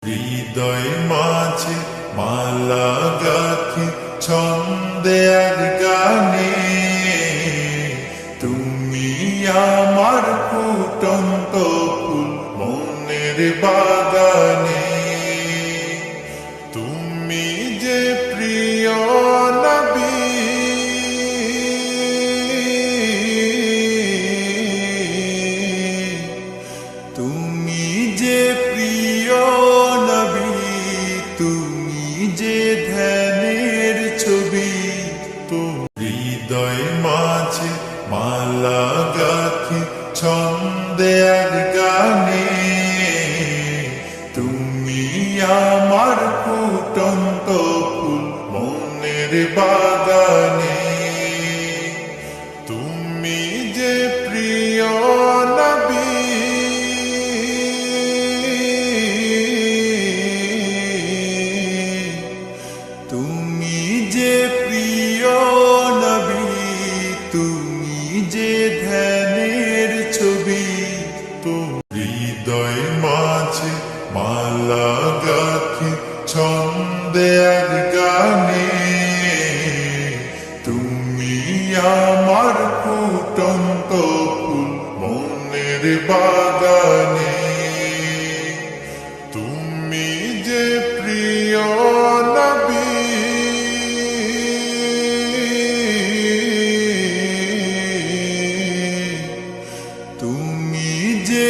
হৃদয় মাঝে মালা গাথি ছন্দে আর গানে, তুমি আমার ফুটন্ত ফুল মনের বাগানে। তুমি যে প্রিয় নবী, তুমি যে প্রিয় নবী, তুমি যে ধ্যানের ছবি। তো হৃদয় মাঝে মালা গাথি ছন্দে আর গানে, তুমি আমার ফুটন্ত ফুল মনের বাগানে। তুমি যে প্রিয় নবী, তুমি যে প্রিয় নবী, তুমি যে ধ্যানের ছবি। তো হৃদয় মাঝে মালা গাথি ছন্দে আর গানে, তুমি আমার ফুটন্ত ফুল মনের বাগানে। তুমি যে প্রিয় নবী, তুমি যে